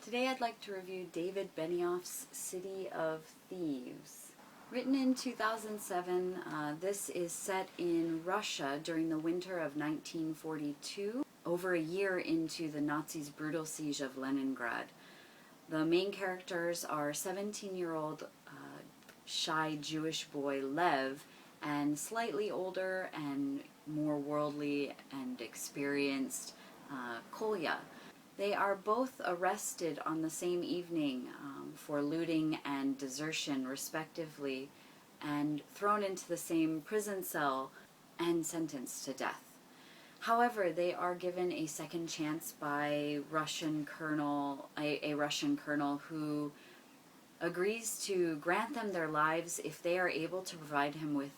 Today I'd like to review David Benioff's City of Thieves. Written in 2007, this is set in Russia during the winter of 1942, over a year into the Nazis' brutal siege of Leningrad. The main characters are 17-year-old shy Jewish boy Lev and slightly older and more worldly and experienced Kolya. They are both arrested on the same evening for looting and desertion, respectively, and thrown into the same prison cell and sentenced to death. However, they are given a second chance by a Russian colonel who agrees to grant them their lives if they are able to provide him with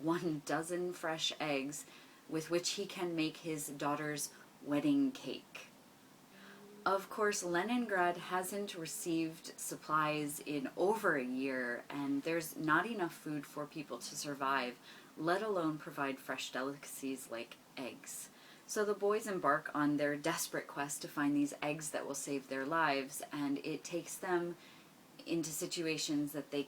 12 fresh eggs with which he can make his daughter's wedding cake. Of course, Leningrad hasn't received supplies in over a year, and there's not enough food for people to survive, let alone provide fresh delicacies like eggs. So the boys embark on their desperate quest to find these eggs that will save their lives, and it takes them into situations that they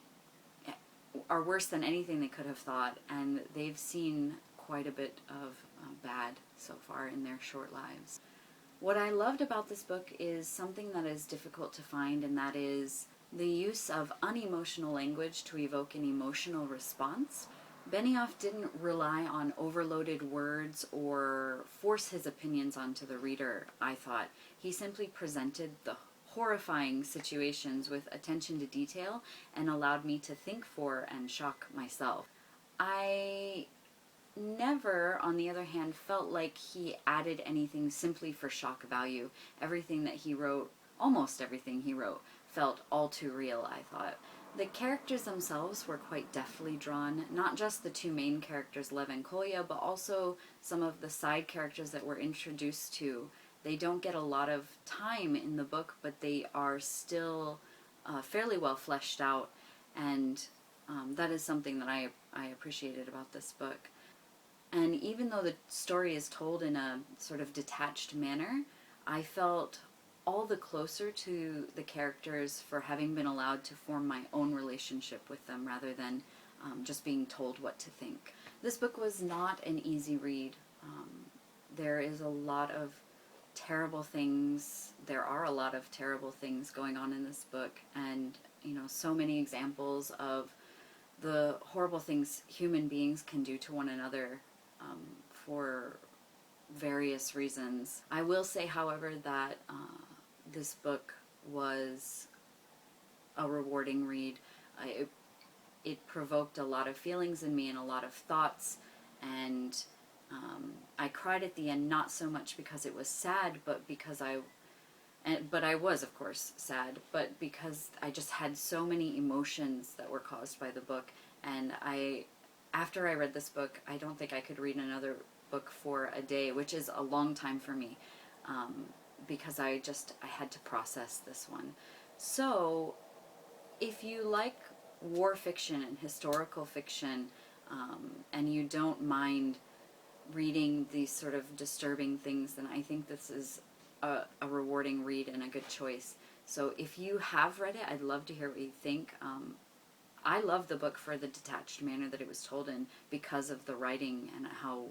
are worse than anything they could have thought, and they've seen quite a bit of bad so far in their short lives. What I loved about this book is something that is difficult to find, and that is the use of unemotional language to evoke an emotional response. Benioff didn't rely on overloaded words or force his opinions onto the reader, I thought. He simply presented the horrifying situations with attention to detail and allowed me to think for and shock myself. I never, on the other hand, felt like he added anything simply for shock value. Everything that he wrote, almost everything he wrote, felt all too real, I thought. The characters themselves were quite deftly drawn, not just the two main characters, Lev and Kolya, but also some of the side characters that we're introduced to. They don't get a lot of time in the book, but they are still fairly well fleshed out, and that is something that I appreciated about this book. And even though the story is told in a sort of detached manner, I felt all the closer to the characters for having been allowed to form my own relationship with them rather than just being told what to think. This book was not an easy read. There is a lot of terrible things. There are a lot of terrible things going on in this book, and so many examples of the horrible things human beings can do to one another for various reasons. I will say, however, that this book was a rewarding read. It provoked a lot of feelings in me and a lot of thoughts, and I cried at the end, not so much because it was sad, but because I was, of course, sad, but because I just had so many emotions that were caused by the book, and after I read this book, I don't think I could read another book for a day, which is a long time for me, because I had to process this one. So, if you like war fiction and historical fiction, and you don't mind reading these sort of disturbing things, then I think this is a rewarding read and a good choice. So if you have read it, I'd love to hear what you think. I love the book for the detached manner that it was told in because of the writing and how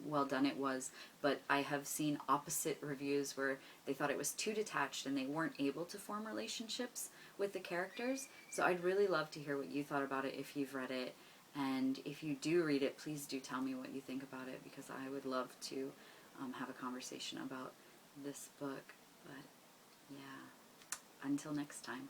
well done it was, but I have seen opposite reviews where they thought it was too detached and they weren't able to form relationships with the characters. So I'd really love to hear what you thought about it if you've read it, and if you do read it, please do tell me what you think about it, because I would love to have a conversation about this book. But yeah, until next time.